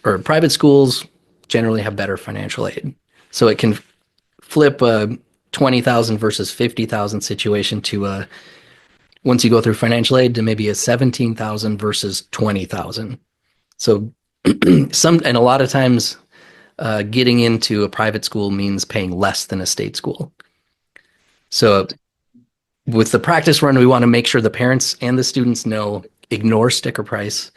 or private schools generally have better financial aid. So it can flip a 20,000 versus 50,000 situation to a, once you go through financial aid, to maybe a 17,000 versus 20,000. So and a lot of times getting into a private school means paying less than a state school. So with the practice run, we want to make sure the parents and the students know, ignore sticker price.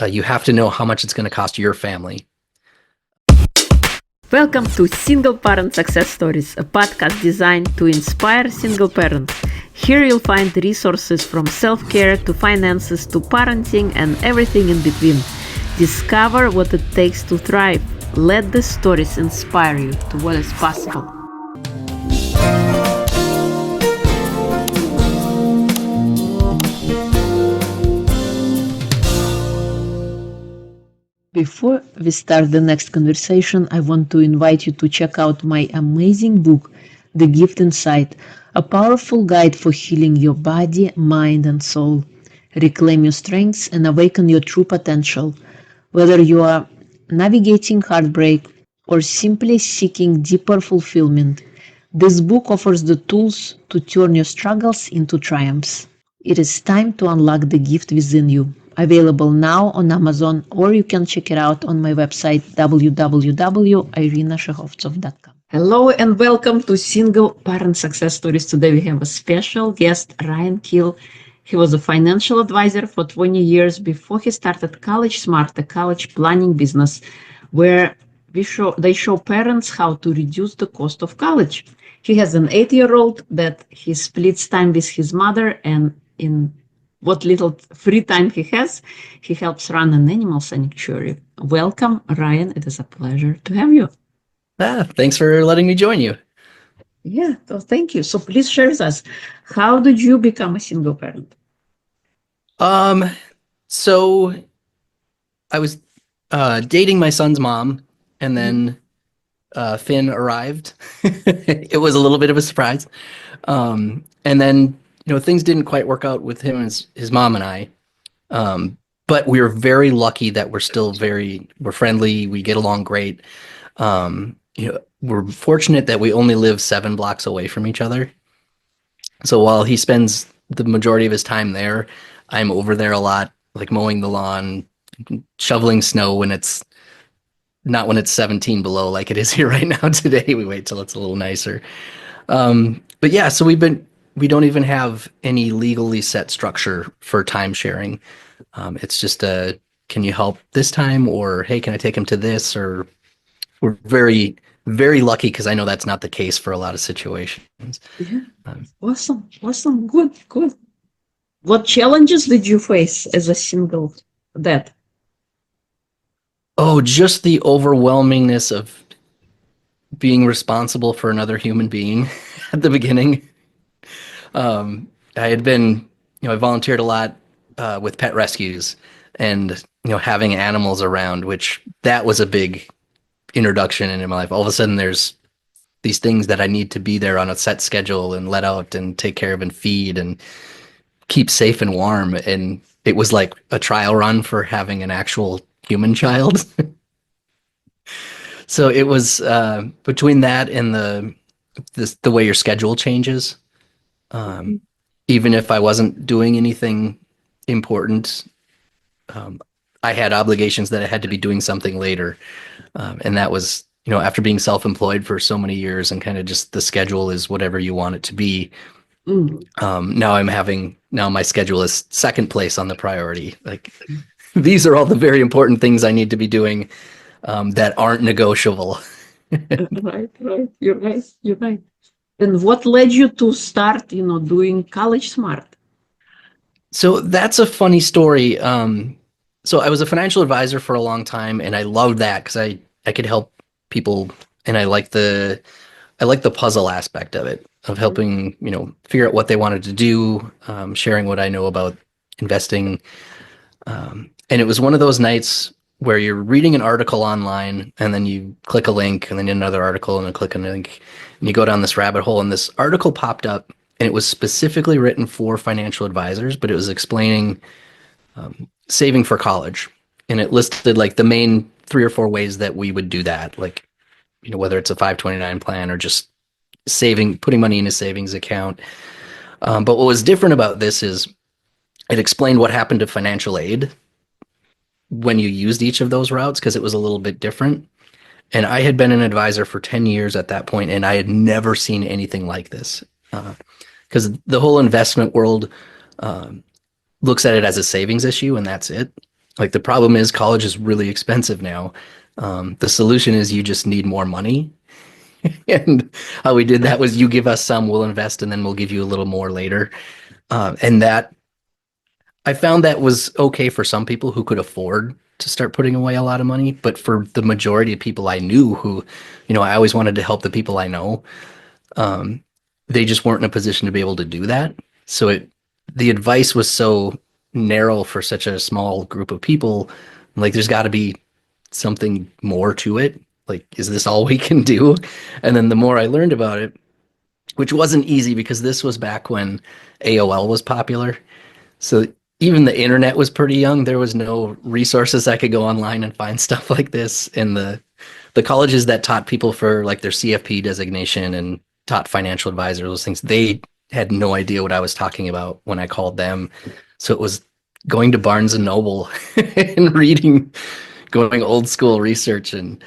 You have to know how much it's going to cost your family. Welcome to Single Parent Success Stories, a podcast designed to inspire single parents. Here you'll find resources from self-care to finances to parenting and everything in between. Discover what it takes to thrive. Let the stories inspire you to what is possible. Before we start the next conversation, I want to invite you to check out my amazing book, The Gift Inside, a powerful guide for healing your body, mind, and soul. Reclaim your strengths and awaken your true potential. Whether you are navigating heartbreak or simply seeking deeper fulfillment, this book offers the tools to turn your struggles into triumphs. It is time to unlock the gift within you. Available now on Amazon, or you can check it out on my website www.irinashehovtsov.com. Hello and welcome to Single Parent Success Stories. Today we have a special guest, Ryan Keel. He was a financial advisor for 20 years before he started College Smart, a college planning business, where they show parents how to reduce the cost of college. He has an 8-year-old that he splits time with his mother, and in what little free time he has, he helps run an animal sanctuary. Welcome, Ryan. It is a pleasure to have you. Thanks for letting me join you. Yeah, well, thank you. So please share with us, how did you become a single parent? So I was dating my son's mom, and then Finn arrived. It was a little bit of a surprise. And then, things didn't quite work out with him and his mom and I. But we were very lucky that we're friendly. We get along great. We're fortunate that we only live 7 blocks away from each other. So while he spends the majority of his time there, I'm over there a lot, like mowing the lawn, shoveling snow when it's not when it's 17 below like it is here right now today. We wait till it's a little nicer. But yeah, so we don't even have any legally set structure for time sharing. It's just can you help this time, or hey, can I take him to this? Or we're very, very lucky because I know that's not the case for a lot of situations. Yeah. Awesome. Good. What challenges did you face as a single dad? Oh, just the overwhelmingness of being responsible for another human being at the beginning. I had been, I volunteered a lot with pet rescues and, having animals around, which that was a big introduction into my life. All of a sudden there's these things that I need to be there on a set schedule and let out and take care of and feed and keep safe and warm. And it was like a trial run for having an actual human child. So it was between that and the way your schedule changes. Even if I wasn't doing anything important, I had obligations that I had to be doing something later. And that was, after being self-employed for so many years and kind of just the schedule is whatever you want it to be. Now my schedule is second place on the priority. Like these are all the very important things I need to be doing that aren't negotiable. Right. You're right. And what led you to start, doing College Smart? So that's a funny story. So I was a financial advisor for a long time, and I loved that because I could help people, and I like the puzzle aspect of it, of helping figure out what they wanted to do, sharing what I know about investing. And it was one of those nights where you're reading an article online, and then you click a link, and then another article, and then click a link, and you go down this rabbit hole, and this article popped up, and it was specifically written for financial advisors, but it was explaining saving for college. And it listed like the main three or four ways that we would do that. Like, whether it's a 529 plan or just saving, putting money in a savings account. But what was different about this is it explained what happened to financial aid when you used each of those routes because it was a little bit different. And I had been an advisor for 10 years at that point, and I had never seen anything like this. Because the whole investment world looks at it as a savings issue, and that's it. Like the problem is, college is really expensive now. The solution is you just need more money. And how we did that was you give us some, we'll invest, and then we'll give you a little more later. And that I found that was okay for some people who could afford to start putting away a lot of money. But for the majority of people I knew who, I always wanted to help the people I know, um, they just weren't in a position to be able to do that. So the advice was so narrow for such a small group of people. Like, there's got to be something more to it. Like, is this all we can do? And then the more I learned about it, which wasn't easy because this was back when AOL was popular. So even the internet was pretty young. There was no resources I could go online and find stuff like this. And the colleges that taught people for like their CFP designation and taught financial advisors, those things, they had no idea what I was talking about when I called them. So it was going to Barnes and Noble and reading, going old school research and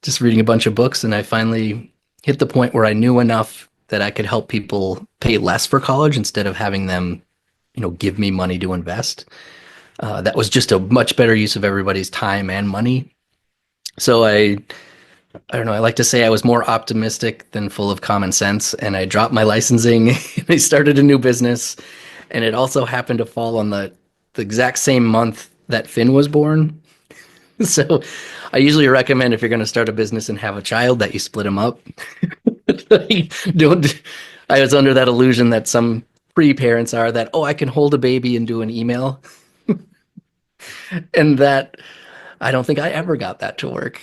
just reading a bunch of books. And I finally hit the point where I knew enough that I could help people pay less for college instead of having them, give me money to invest. That was just a much better use of everybody's time and money. So I don't know. I like to say I was more optimistic than full of common sense, and I dropped my licensing. And I started a new business, and it also happened to fall on the exact same month that Finn was born. So I usually recommend if you're going to start a business and have a child that you split them up. Don't. I was under that illusion that some pre-parents are that, oh, I can hold a baby and do an email, and that I don't think I ever got that to work.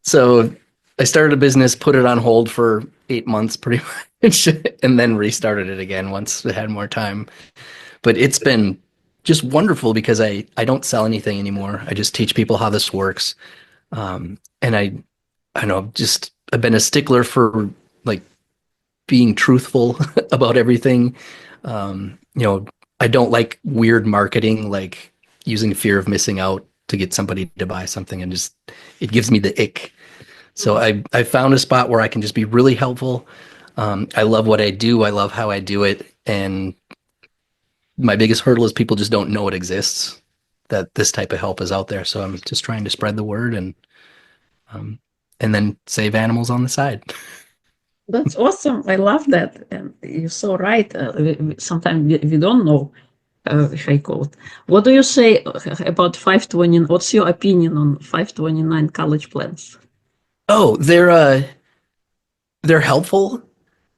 So I started a business, put it on hold for 8 months pretty much, and then restarted it again once I had more time. But it's been just wonderful because I don't sell anything anymore. I just teach people how this works. And I know, just I've been a stickler for like being truthful about everything. I don't like weird marketing, like using fear of missing out to get somebody to buy something, and just it gives me the ick. So I found a spot where I can just be really helpful. I love what I do. I love how I do it, and my biggest hurdle is people just don't know it exists, that this type of help is out there. So I'm just trying to spread the word um, and then save animals on the side. That's awesome. I love that. And you're so right. Sometimes we don't know, if I quote. What do you say about 520? What's your opinion on 529 college plans? Oh, they're helpful.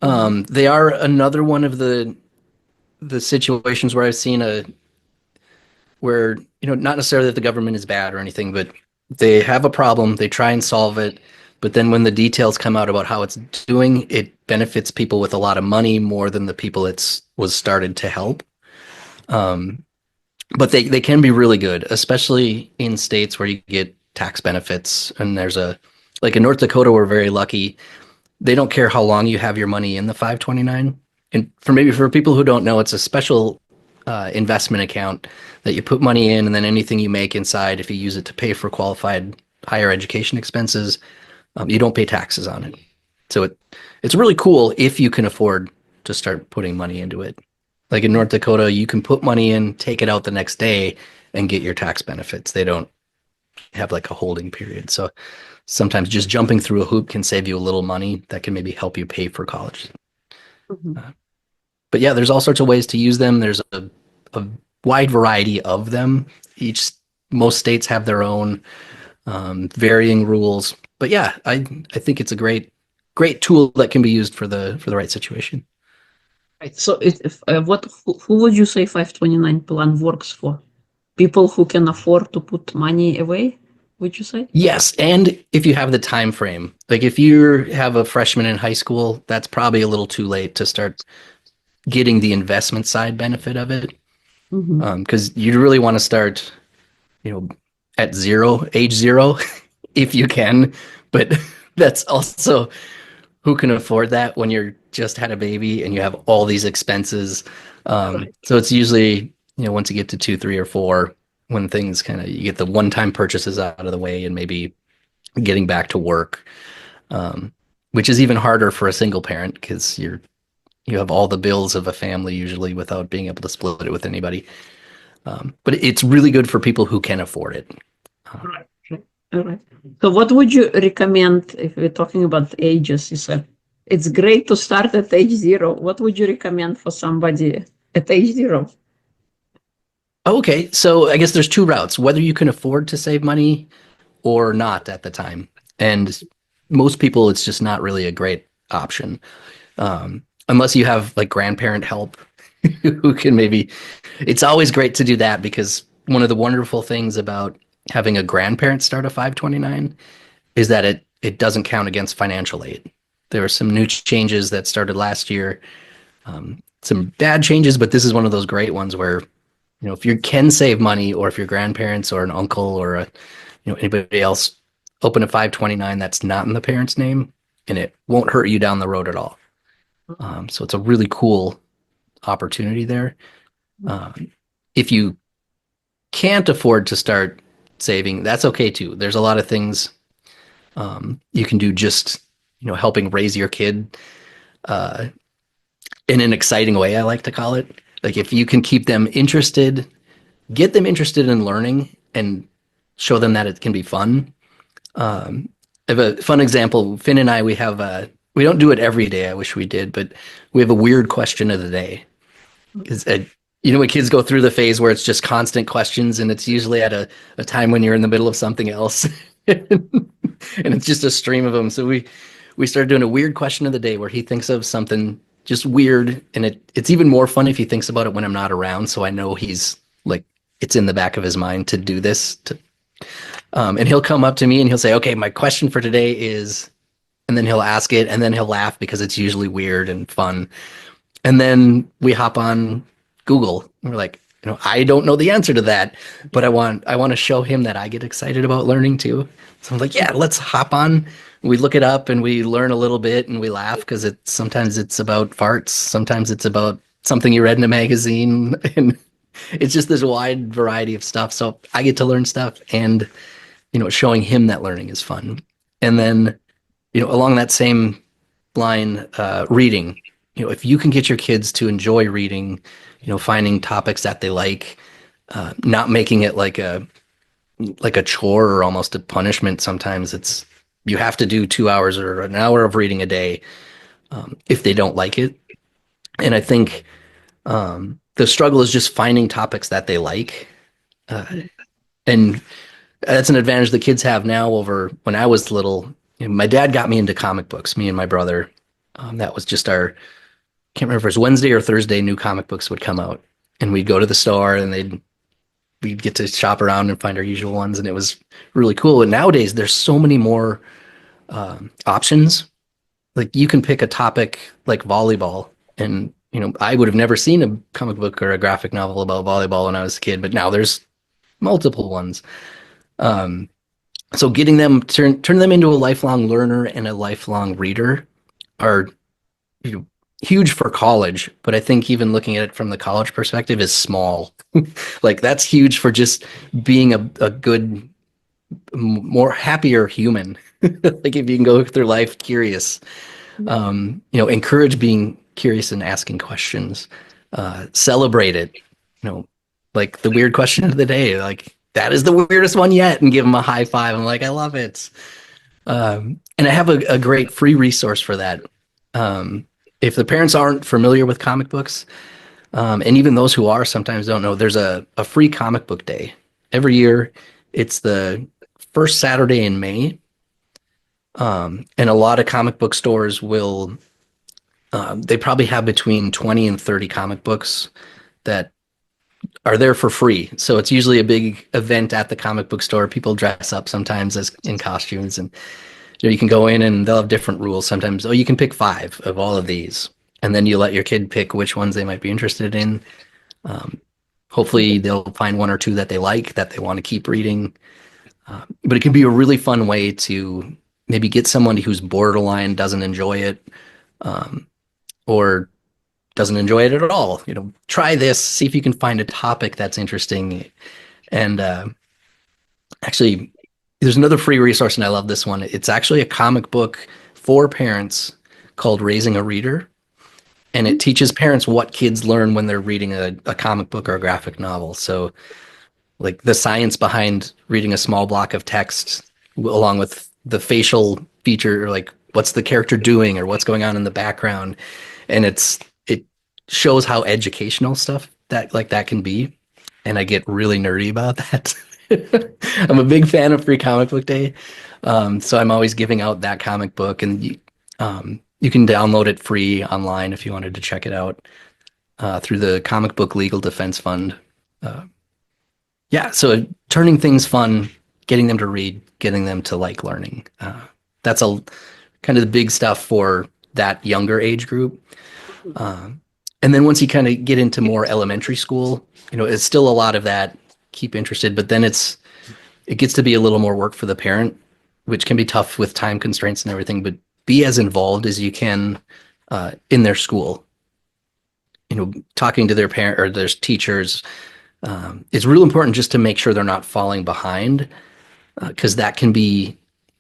They are another one of the situations where I've seen where, not necessarily that the government is bad or anything, but they have a problem, they try and solve it, but then when the details come out about how it's doing, it benefits people with a lot of money more than the people it's was started to help. Um, but they can be really good, especially in states where you get tax benefits. And like in North Dakota, we're very lucky. They don't care how long you have your money in the 529. And for people who don't know, it's a special investment account that you put money in, and then anything you make inside, if you use it to pay for qualified higher education expenses, you don't pay taxes on it. So it's really cool if you can afford to start putting money into it. Like in North Dakota, you can put money in, take it out the next day, and get your tax benefits. They don't have like a holding period. So sometimes just jumping through a hoop can save you a little money that can maybe help you pay for college. Mhm. But yeah, there's all sorts of ways to use them. There's a wide variety of them. Most states have their own varying rules. But yeah, I think it's a great tool that can be used for the right situation. Right. So, who would you say 529 plan works for? People who can afford to put money away, would you say? Yes, and if you have the time frame, like if you have a freshman in high school, that's probably a little too late to start getting the investment side benefit of it. Mhm. Because you really want to start, you know, at zero, age zero, if you can. But that's also who can afford that when you're just had a baby and you have all these expenses. Right. So it's usually, once you get to two, three, or four, when things kind of you get the one-time purchases out of the way and maybe getting back to work, um, which is even harder for a single parent because you have all the bills of a family usually without being able to split it with anybody. But it's really good for people who can afford it. Uh, Right. All right. So, what would you recommend if we're talking about ages? You said it's great to start at age zero. What would you recommend for somebody at age zero? okay, so I guess there's two routes, whether you can afford to save money or not at the time. And most people, it's just not really a great option. Unless you have like grandparent help who can maybe, it's always great to do that because one of the wonderful things about having a grandparent start a 529 is that it doesn't count against financial aid. There are some new changes that started last year, some bad changes, but this is one of those great ones where if you can save money, or if your grandparents or an uncle or anybody else open a 529 that's not in the parent's name, and it won't hurt you down the road at all. So it's a really cool opportunity there. Um, if you can't afford to start saving, that's okay too. There's a lot of things you can do, just helping raise your kid uh, in an exciting way, I like to call it. Like if you can keep them interested, get them interested in learning and show them that it can be fun. I have a fun example. Finn and I, we don't do it every day. I wish we did, but we have a weird question of the day. Because when kids go through the phase where it's just constant questions, and it's usually at a time when you're in the middle of something else, and it's just a stream of them. So we started doing a weird question of the day where he thinks of something just weird, and it's even more fun if he thinks about it when I'm not around. So I know he's like it's in the back of his mind to do this. And he'll come up to me and he'll say, "Okay, my question for today is," and then he'll ask it, and then he'll laugh because it's usually weird and fun. And then we hop on Google. And we're like, I don't know the answer to that, but I want to show him that I get excited about learning too. So I'm like, yeah, let's hop on. We look it up and we learn a little bit and we laugh because sometimes it's about farts, sometimes it's about something you read in a magazine, and it's just this wide variety of stuff. So I get to learn stuff, and showing him that learning is fun. And then along that same line, reading. If you can get your kids to enjoy reading, finding topics that they like, not making it like a chore or almost a punishment. Sometimes it's you have to do 2 hours or an hour of reading a day if they don't like it. And I think the struggle is just finding topics that they like, and that's an advantage the kids have now over when I was little. My dad got me into comic books, me and my brother. That was just our can't remember if it was Wednesday or Thursday, new comic books would come out, and we'd go to the store and we'd get to shop around and find our usual ones, and it was really cool. And nowadays, there's so many more options. Like you can pick a topic like volleyball, and I would have never seen a comic book or a graphic novel about volleyball when I was a kid, but now there's multiple ones. Um, so getting them turn them into a lifelong learner and a lifelong reader are you know, huge for college, but I think even looking at it from the college perspective is small. Like that's huge for just being a good, more happier human. Like if you can go through life curious, encourage being curious and asking questions, celebrate it, like the weird question of the day, like that is the weirdest one yet, and give them a high five. I'm like, I love it. And I have a great free resource for that. If the parents aren't familiar with comic books, and even those who are sometimes don't know, there's a free comic book day every year. It's the first Saturday in May. And a lot of comic book stores will, they probably have between 20 and 30 comic books that are there for free. So it's usually a big event at the comic book store. People dress up sometimes as in costumes, and you can go in and they'll have different rules. Sometimes, oh, you can pick five of all of these, and then you let your kid pick which ones they might be interested in. Hopefully, they'll find one or two that they like that they want to keep reading. But it can be a really fun way to maybe get someone who's borderline, doesn't enjoy it, or doesn't enjoy it at all. Try this, see if you can find a topic that's interesting. And actually, there's another free resource, and I love this one. It's actually a comic book for parents called Raising a Reader, and it teaches parents what kids learn when they're reading a comic book or a graphic novel. So, like the science behind reading a small block of text, along with the facial feature, or like what's the character doing or what's going on in the background, and it shows how educational stuff that can be, and I get really nerdy about that. I'm a big fan of Free Comic Book Day, so I'm always giving out that comic book, and you can download it free online if you wanted to check it out through the Comic Book Legal Defense Fund. Uh, yeah, so turning things fun, getting them to read, getting them to like learning. That's a kind of the big stuff for that younger age group. And then once you kind of get into more elementary school, it's still a lot of that, keep interested, but then it gets to be a little more work for the parent, which can be tough with time constraints and everything, but be as involved as you can in their school. Talking to their parent or their teachers. It's real important just to make sure they're not falling behind, because that can be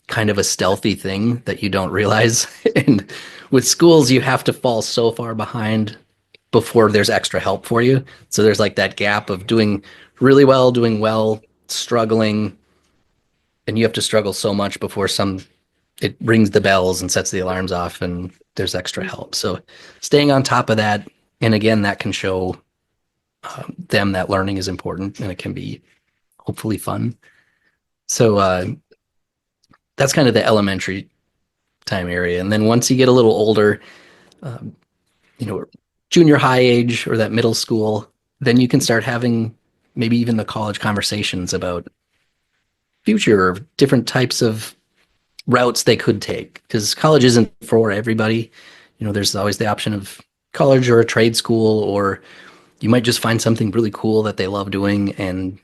kind of a stealthy thing that you don't realize. And with schools, you have to fall so far behind before there's extra help for you. So there's like that gap of doing really well, doing well, struggling, and you have to struggle so much before it rings the bells and sets the alarms off and there's extra help. So staying on top of that, and again, that can show them that learning is important and it can be hopefully fun. So that's kind of the elementary time area. And then once you get a little older, um, junior high age or that middle school, then you can start having maybe even the college conversations about future or different types of routes they could take, because college isn't for everybody. There's always the option of college or a trade school, or you might just find something really cool that they love doing and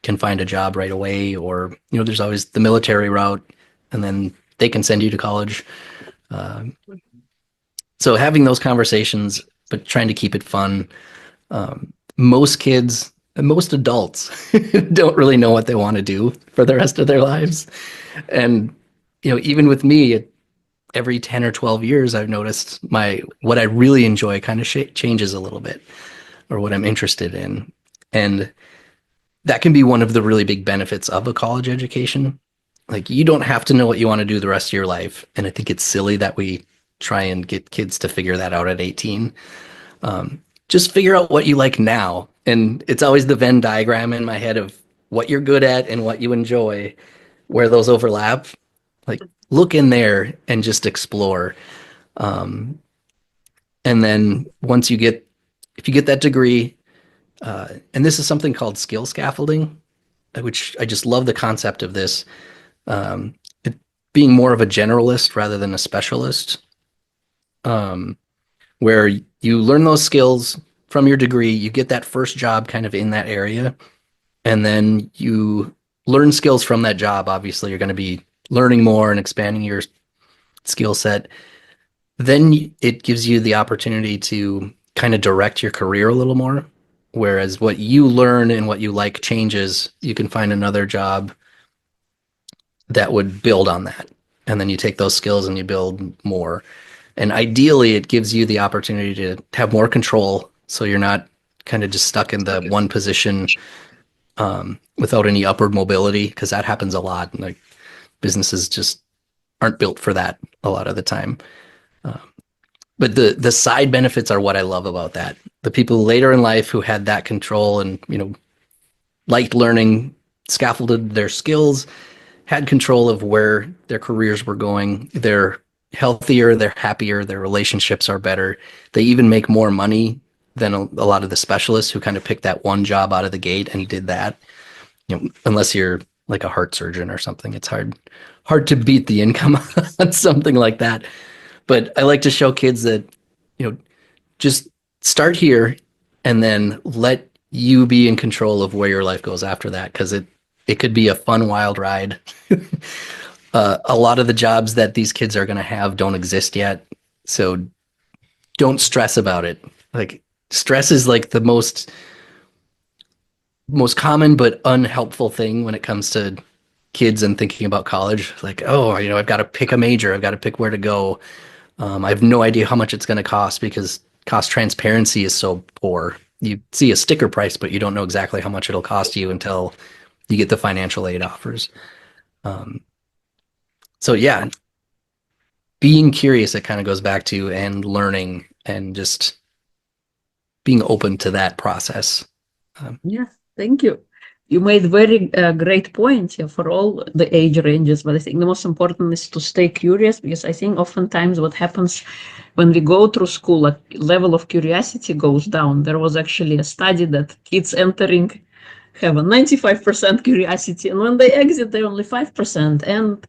can find a job right away. Or, there's always the military route, and then they can send you to college. So having those conversations, but trying to keep it fun. Most kids, most adults don't really know what they want to do for the rest of their lives. And, even with me, every 10 or 12 years, I've noticed what I really enjoy kind of changes a little bit, or what I'm interested in. And that can be one of the really big benefits of a college education. Like, you don't have to know what you want to do the rest of your life. And I think it's silly that we try and get kids to figure that out at 18. Just figure out what you like now. And it's always the Venn diagram in my head of what you're good at and what you enjoy, where those overlap. Like, look in there and just explore. Um, and then if you get that degree, and this is something called skill scaffolding, which I just love the concept of this, it being more of a generalist rather than a specialist, where you learn those skills from your degree, you get that first job kind of in that area, and then you learn skills from that job. Obviously, you're going to be learning more and expanding your skill set. Then it gives you the opportunity to kind of direct your career a little more. Whereas what you learn and what you like changes, you can find another job that would build on that. And then you take those skills and you build more. And ideally, it gives you the opportunity to have more control. So you're not kind of just stuck in the one position without any upward mobility, because that happens a lot. Like, businesses just aren't built for that a lot of the time. But the side benefits are what I love about that. The people later in life who had that control and, liked learning, scaffolded their skills, had control of where their careers were going. They're healthier, they're happier, their relationships are better. They even make more money than a lot of the specialists who kind of picked that one job out of the gate and did that. Unless you're like a heart surgeon or something, it's hard to beat the income on something like that. But I like to show kids that, just start here and then let you be in control of where your life goes after that, because it could be a fun, wild ride. A lot of the jobs that these kids are going to have don't exist yet. So don't stress about it. Like, stress is like the most common but unhelpful thing when it comes to kids and thinking about college. Like, oh, I've got to pick a major, I've got to pick where to go. I have no idea how much it's going to cost because cost transparency is so poor. You see a sticker price, but you don't know exactly how much it'll cost you until you get the financial aid offers. Um, so yeah, being curious, it kind of goes back to, and learning and just being open to that process. Yeah, thank you. You made very great points, yeah, for all the age ranges, but I think the most important is to stay curious, because I think oftentimes what happens when we go through school, a level of curiosity goes down. There was actually a study that kids entering have a 95% curiosity, and when they exit, they're only 5%. And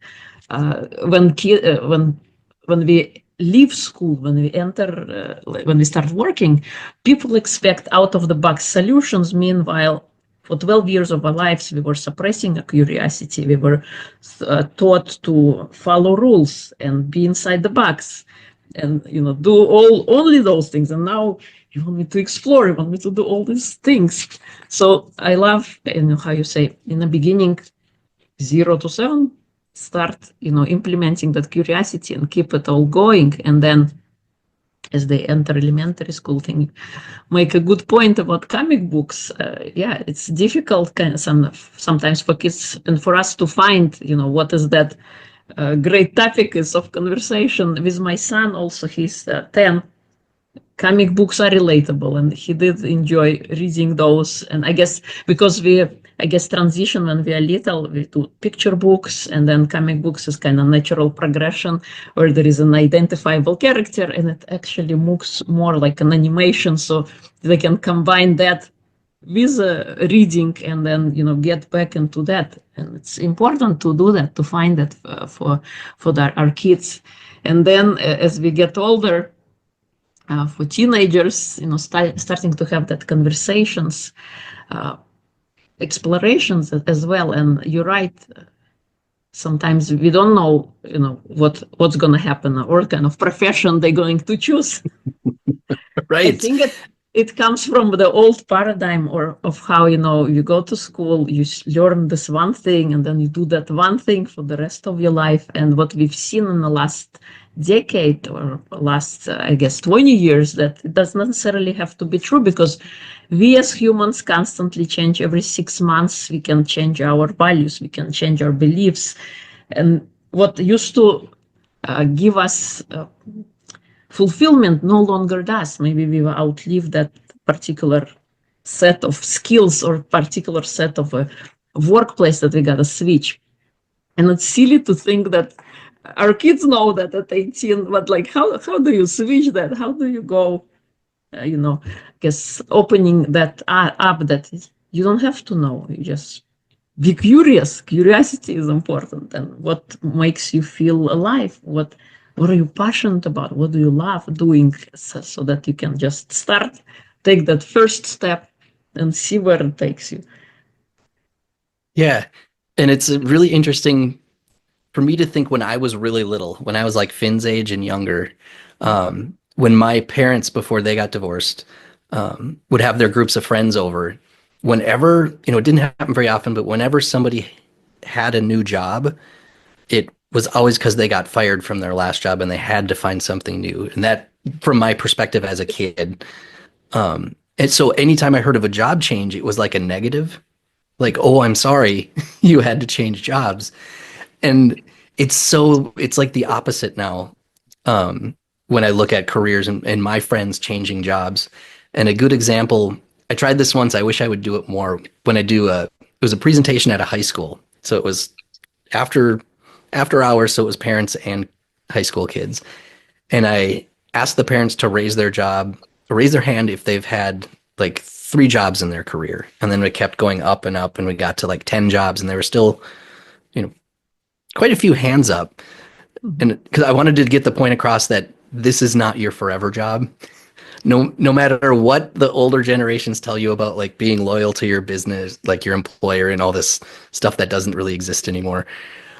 when we leave school, when we enter, when we start working, people expect out of the box solutions. Meanwhile, for 12 years of our lives, we were suppressing a curiosity. We were taught to follow rules and be inside the box, and do only those things. And now you want me to explore, you want me to do all these things. So I love, how you say, in the beginning, 0 to 7, start implementing that curiosity and keep it all going. And then as they enter elementary school, thing, make a good point about comic books. Yeah, it's difficult sometimes for kids and for us to find what is that great topic is of conversation. With my son also, he's 10. Comic books are relatable, and he did enjoy reading those. And I guess because transition when we are little, we do picture books, and then comic books is kind of natural progression where there is an identifiable character, and it actually moves more like an animation, so they can combine that with reading, and then get back into that. And it's important to do that, to find that for our kids. And then as we get older, for teenagers, starting to have that conversations, explorations as well. And you're right. Sometimes we don't know, what's going to happen, or what kind of profession they're going to choose. I Right. think it comes from the old paradigm or of how, you go to school, you learn this one thing, and then you do that one thing for the rest of your life. And what we've seen in the last decade or last, I guess, 20 years, that it does not necessarily have to be true, because we as humans constantly change. Every 6 months, we can change our values, we can change our beliefs. And what used to give us fulfillment no longer does. Maybe we will outlive that particular set of skills or particular set of a workplace that we got to switch. And it's silly to think that our kids know that at 18, but like, how do you switch that? How do you go, I guess, opening that up, that you don't have to know. You just be curious. Curiosity is important. And what makes you feel alive? What are you passionate about? What do you love doing? So that you can just start, take that first step, and see where it takes you. Yeah. And it's really interesting for me to think, when I was really little, when I was like Finn's age and younger, when my parents, before they got divorced, would have their groups of friends over, whenever, it didn't happen very often, but whenever somebody had a new job, it was always because they got fired from their last job and they had to find something new. And that, from my perspective as a kid, and so anytime I heard of a job change, it was like a negative, like, oh, I'm sorry, you had to change jobs. And it's like the opposite now. When I look at careers and my friends changing jobs. And a good example, I tried this once. I wish I would do it more. It was a presentation at a high school. So it was after after hours. So it was parents and high school kids. And I asked the parents to raise their hand if they've had like 3 jobs in their career. And then we kept going up and up, and we got to like 10 jobs, and there were still, you know, quite a few hands up. Mhm. And because I wanted to get the point across that this is not your forever job. no matter what the older generations tell you about like being loyal to your business, like your employer and all this stuff that doesn't really exist anymore.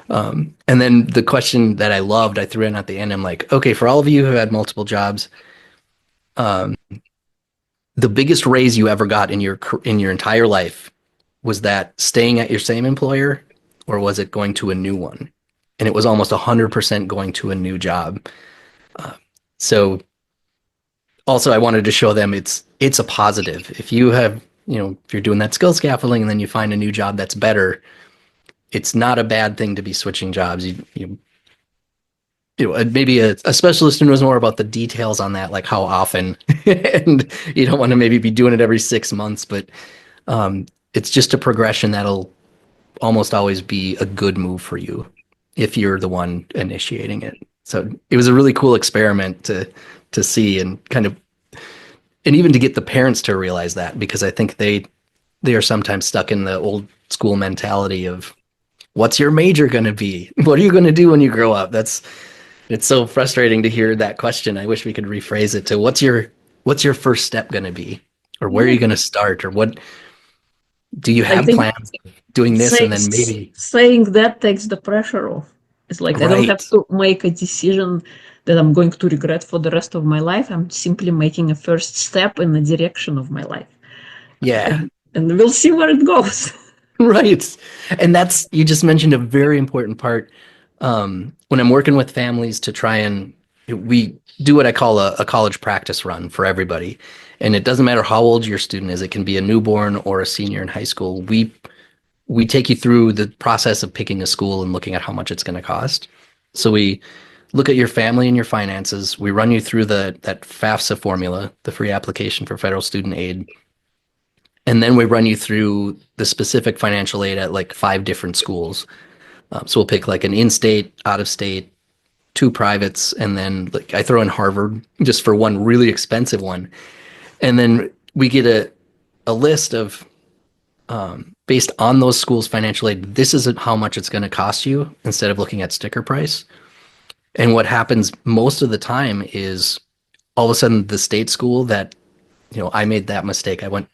And then the question that I loved, I threw in at the end. I'm like, okay, for all of you who had multiple jobs, the biggest raise you ever got in your entire life, was that staying at your same employer, or was it going to a new one? And it was almost 100% going to a new job. So also I wanted to show them it's a positive. If you have, if you're doing that skill scaffolding and then you find a new job that's better, it's not a bad thing to be switching jobs. Maybe a specialist knows more about the details on that, like how often, and you don't want to maybe be doing it every 6 months, but it's just a progression that'll almost always be a good move for you if you're the one initiating it. So it was a really cool experiment to see, and kind of, and even to get the parents to realize that, because I think they are sometimes stuck in the old school mentality of, what's your major going to be? What are you going to do when you grow up? It's so frustrating to hear that question. I wish we could rephrase it to, what's your first step going to be? Or where are you going to start? Or what do you I have think plans of doing this and then maybe saying that takes the pressure off. It's like I don't have right. to make a decision that I'm going to regret for the rest of my life. I'm simply making a first step in the direction of my life. Yeah. And we'll see where it goes. Right. And that's, you just mentioned a very important part. When I'm working with families to try and, we do what I call a college practice run for everybody. And it doesn't matter how old your student is. It can be a newborn or a senior in high school. We take you through the process of picking a school and looking at how much it's going to cost. So we look at your family and your finances. We run you through that FAFSA formula, the free application for federal student aid. And then we run you through the specific financial aid at like 5 different schools. So we'll pick like an in-state, out-of-state, 2 privates, and then like I throw in Harvard just for one really expensive one. And then we get a list of, based on those schools' financial aid, this is how much it's going to cost you, instead of looking at sticker price. And what happens most of the time is, all of a sudden the state school that, I made that mistake. I went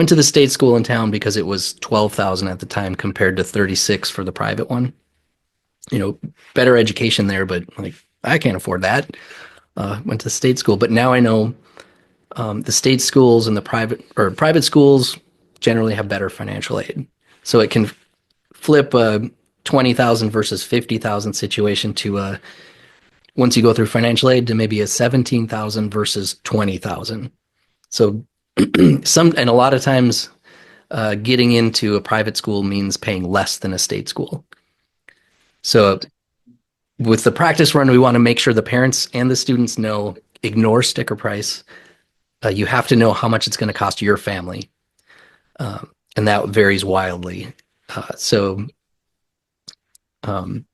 to the state school in town because it was 12,000 at the time compared to 36 for the private one. Better education there, but like I can't afford that. Went to the state school, but now I know, the state schools and the private schools generally have better financial aid, so it can flip a 20,000 versus 50,000 situation to a, once you go through financial aid, to maybe a 17,000 versus 20,000. So and a lot of times, getting into a private school means paying less than a state school. So with the practice run, we want to make sure the parents and the students know, ignore sticker price. You have to know how much it's going to cost your family. And that varies wildly.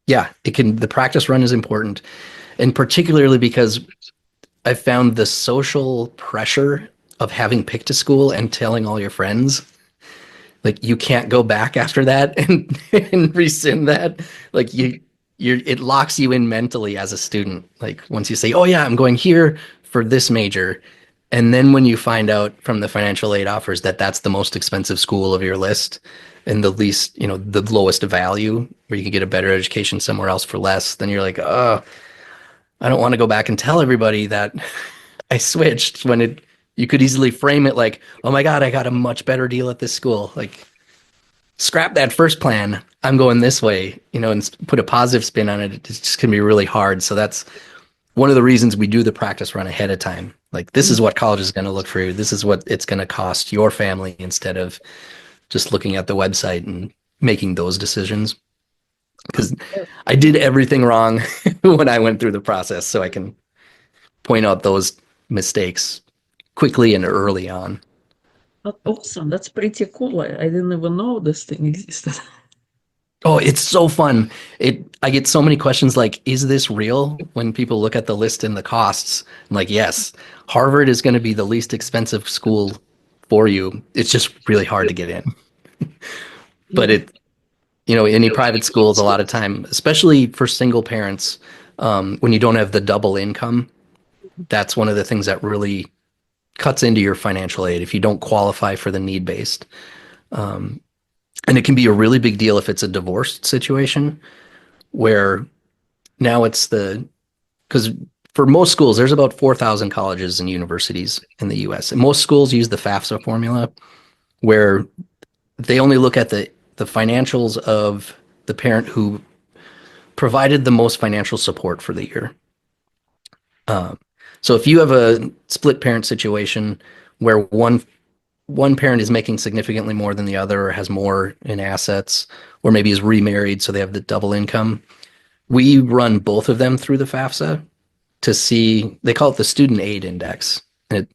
Yeah, the practice run is important. And particularly because I found the social pressure of having picked a school and telling all your friends, like you can't go back after that and rescind that. Like it locks you in mentally as a student. Like once you say, oh yeah, I'm going here for this major. And then when you find out from the financial aid offers that that's the most expensive school of your list, and the least, the lowest value, where you can get a better education somewhere else for less, then you're like, oh, I don't want to go back and tell everybody that I switched, when you could easily frame it like, oh my God, I got a much better deal at this school. Like, scrap that first plan. I'm going this way, and put a positive spin on it. It's just going to be really hard. So that's one of the reasons we do the practice run ahead of time. Like, this is what college is going to look for you. This is what it's going to cost your family, instead of just looking at the website and making those decisions. Because I did everything wrong when I went through the process, so I can point out those mistakes quickly and early on. Awesome. That's pretty cool. I didn't even know this thing existed. Oh, it's so fun. I get so many questions like, is this real? When people look at the list and the costs, I'm like, yes, Harvard is going to be the least expensive school for you. It's just really hard to get in. But any private schools, a lot of time, especially for single parents, when you don't have the double income, that's one of the things that really cuts into your financial aid if you don't qualify for the need-based. And it can be a really big deal if it's a divorced situation where now it's because for most schools, there's about 4,000 colleges and universities in the US. And most schools use the FAFSA formula where they only look at the financials of the parent who provided the most financial support for the year. So if you have a split parent situation where one parent is making significantly more than the other or has more in assets or maybe is remarried so they have the double income, we run both of them through the FAFSA to see, they call it the student aid index. And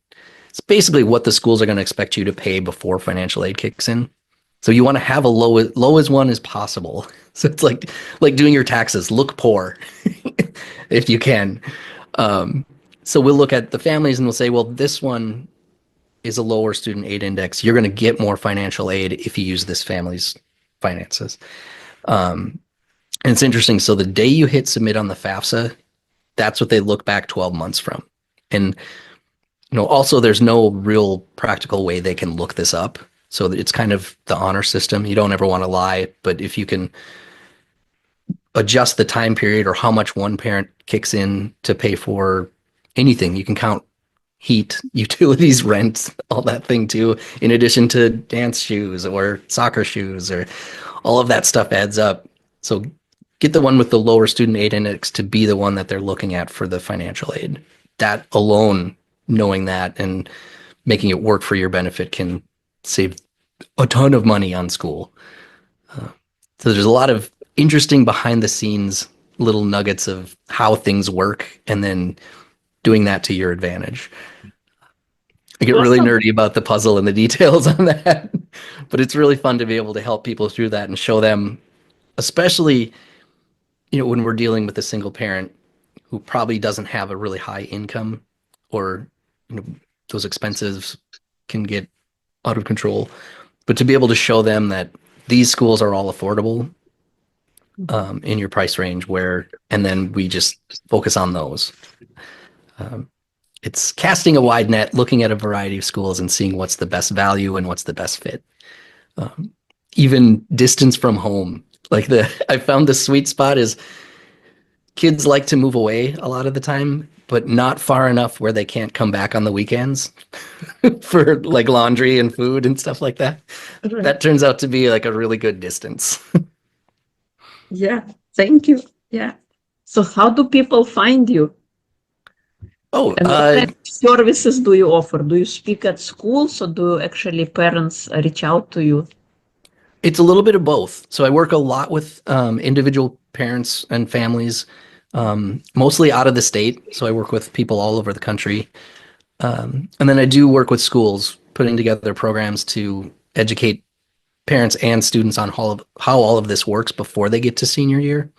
it's basically what the schools are going to expect you to pay before financial aid kicks in. So you want to have a low as one as possible. So it's like doing your taxes, look poor if you can. So we'll look at the families and we'll say, well, this one is a lower student aid index. You're going to get more financial aid if you use this family's finances. And it's interesting. So the day you hit submit on the FAFSA, that's what they look back 12 months from. And also there's no real practical way they can look this up. So it's kind of the honor system. You don't ever want to lie, but if you can adjust the time period or how much one parent kicks in to pay for anything, you can count heat, utilities, rent, all that thing too, in addition to dance shoes or soccer shoes or all of that stuff adds up. So get the one with the lower student aid index to be the one that they're looking at for the financial aid. That alone, knowing that and making it work for your benefit can save a ton of money on school. So there's a lot of interesting behind the scenes little nuggets of how things work and then doing that to your advantage. I get really Awesome. nerdy about the puzzle and the details on that, but it's really fun to be able to help people through that and show them, especially, when we're dealing with a single parent who probably doesn't have a really high income or, those expenses can get out of control. But to be able to show them that these schools are all affordable in your price range and then we just focus on those. It's casting a wide net, looking at a variety of schools and seeing what's the best value and what's the best fit. Even distance from home. I found the sweet spot is kids like to move away a lot of the time, but not far enough where they can't come back on the weekends for like laundry and food and stuff like that. Right. That turns out to be like a really good distance. Yeah, thank you. Yeah. So how do people find you? Oh, And what kind of services do you offer? Do you speak at schools or do actually parents reach out to you? it's a little bit of both. So I work a lot with individual parents and families, mostly out of the state. So I work with people all over the country. And then I do work with schools, putting together programs to educate parents and students on how all of this works before they get to senior year.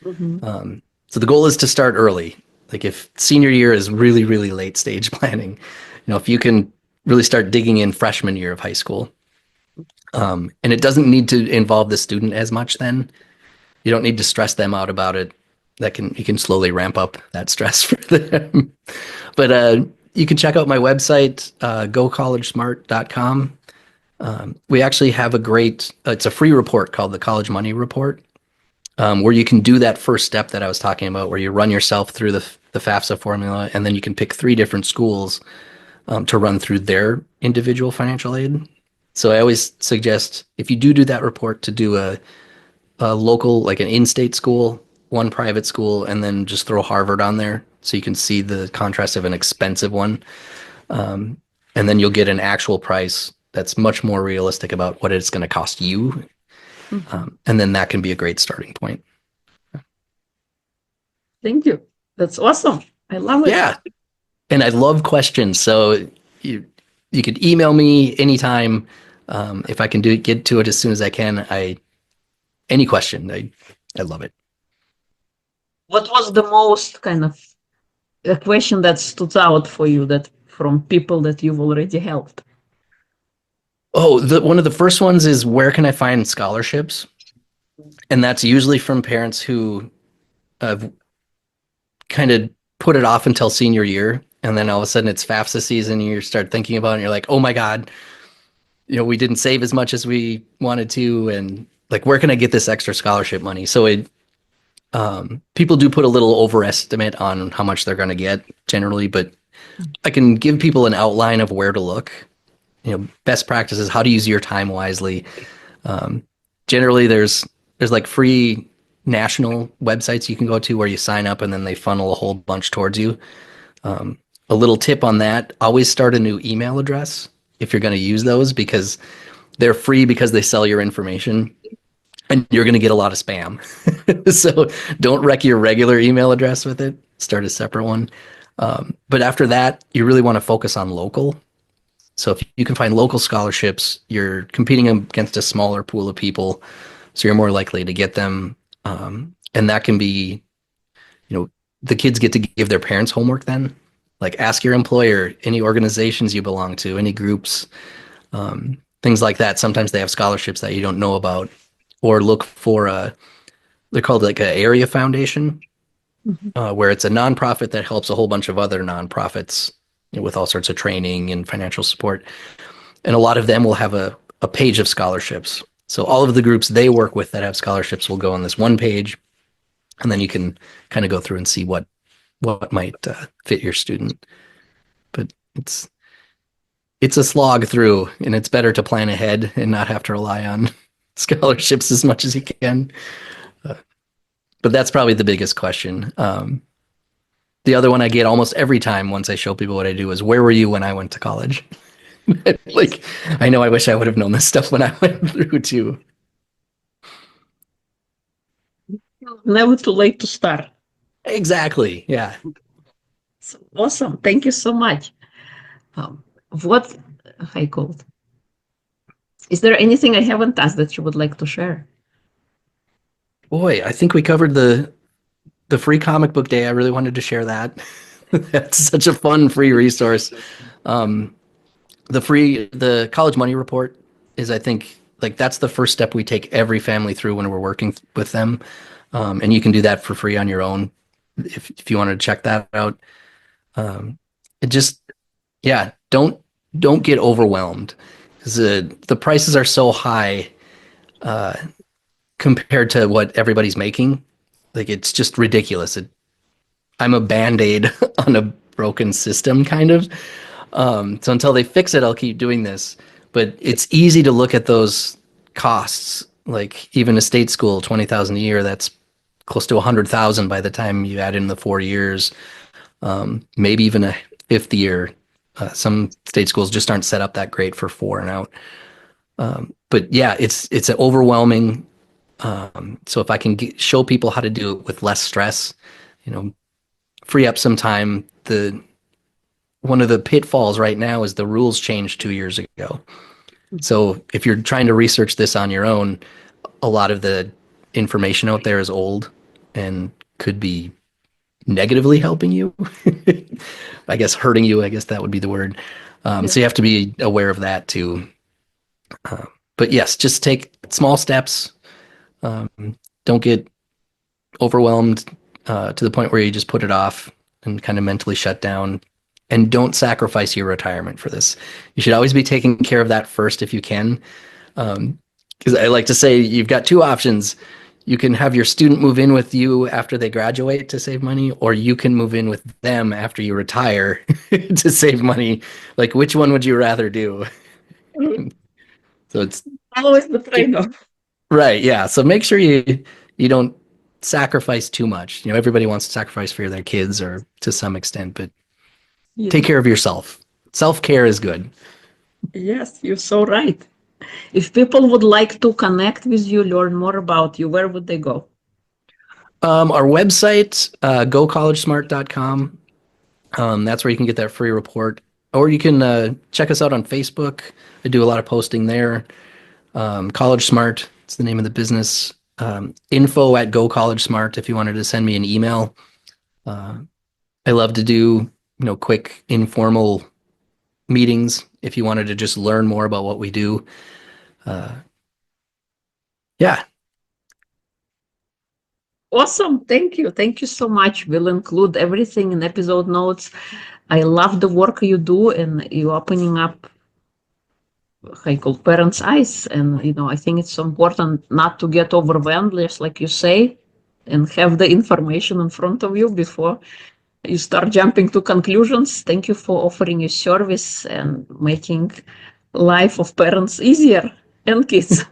So the goal is to start early. Like if senior year is really, really late stage planning, if you can really start digging in freshman year of high school. And it doesn't need to involve the student as much then. You don't need to stress them out about it. You can slowly ramp up that stress for them. But you can check out my website, gocollegesmart.com. We actually have it's a free report called the College Money Report, where you can do that first step that I was talking about, where you run yourself through the FAFSA formula, and then you can pick 3 different schools to run through their individual financial aid. So I always suggest if you do that report to do a local, like an in-state school, one private school, and then just throw Harvard on there so you can see the contrast of an expensive one. And then you'll get an actual price that's much more realistic about what it's going to cost you. And then that can be a great starting point. Thank you. That's awesome. I love it. Yeah. And I love questions. So you could email me anytime. If I can get to it as soon as I can, any question, I love it. What was the most kind of a question that stood out for you that from people that you've already helped? Oh, one of the first ones is where can I find scholarships? And that's usually from parents who have kind of put it off until senior year, and then all of a sudden it's FAFSA season, and you start thinking about it, and you're like, oh my God, we didn't save as much as we wanted to, and like, where can I get this extra scholarship money? So people do put a little overestimate on how much they're going to get generally, but I can give people an outline of where to look. Best practices, how to use your time wisely. Generally, there's like free national websites you can go to where you sign up and then they funnel a whole bunch towards you. A little tip on that: always start a new email address if you're going to use those, because they're free because they sell your information, and you're going to get a lot of spam. So don't wreck your regular email address with it. Start a separate one. But after that, you really want to focus on local. So if you can find local scholarships, you're competing against a smaller pool of people, so you're more likely to get them. And that can be, the kids get to give their parents homework then. Like, ask your employer, any organizations you belong to, any groups, things like that. Sometimes they have scholarships that you don't know about, or look for they're called like an area foundation, where it's a nonprofit that helps a whole bunch of other nonprofits with all sorts of training and financial support. And a lot of them will have a page of scholarships. So all of the groups they work with that have scholarships will go on this one page, and then you can kind of go through and see what might fit your student. But it's a slog through, and it's better to plan ahead and not have to rely on scholarships as much as you can. But that's probably the biggest question. The other one I get almost every time once I show people what I do is, where were you when I went to college? Like, I know, I wish I would have known this stuff when I went through too. Never too late to start. Exactly. Yeah. So awesome. Thank you so much. What I called. Is there anything I haven't asked that you would like to share? Boy, I think we covered the free comic book day. I really wanted to share that. That's such a fun free resource. The college money report is, I think, like, that's the first step we take every family through when we're working with them. And you can do that for free on your own if you wanted to check that out. It just, yeah, don't get overwhelmed, because the prices are so high compared to what everybody's making. Like, it's just ridiculous. I'm a band-aid on a broken system, kind of. So until they fix it, I'll keep doing this. But it's easy to look at those costs. Like, even a state school, 20,000 a year, that's close to 100,000 by the time you add in the 4 years. Maybe even a fifth year. Some state schools just aren't set up that great for 4 and out. But yeah, it's an overwhelming. So if I can show people how to do it with less stress, free up some time. One of the pitfalls right now is the rules changed 2 years ago. So if you're trying to research this on your own, a lot of the information out there is old and could be negatively helping you. I guess hurting you, I guess that would be the word. So you have to be aware of that too. But yes, just take small steps. Don't get overwhelmed to the point where you just put it off and kind of mentally shut down. And don't sacrifice your retirement for this. You should always be taking care of that first if you can. Because I like to say, you've got 2 options. You can have your student move in with you after they graduate to save money, or you can move in with them after you retire to save money. Like, which one would you rather do? So it's Always the trade-off. right. Yeah. So make sure you don't sacrifice too much. Everybody wants to sacrifice for their kids, or to some extent, but take care of yourself. Self-care is good. Yes, you're so right. If people would like to connect with you, learn more about you, where would they go? Our website, gocollegesmart.com. That's where you can get that free report. Or you can check us out on Facebook. I do a lot of posting there. College Smart, it's the name of the business. Info at Go College Smart if you wanted to send me an email. I love to do, quick informal meetings if you wanted to just learn more about what we do. Yeah. Awesome. Thank you. Thank you so much. We'll include everything in episode notes. I love the work you do, and you opening up, how you call, parents' eyes. And, I think it's so important not to get overwhelmed, just like you say, and have the information in front of you before you start jumping to conclusions. Thank you for offering your service and making life of parents easier and kids.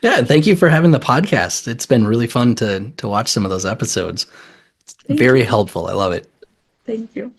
Yeah, thank you for having the podcast. It's been really fun to watch some of those episodes. Thank Very you. helpful. I love it. Thank you.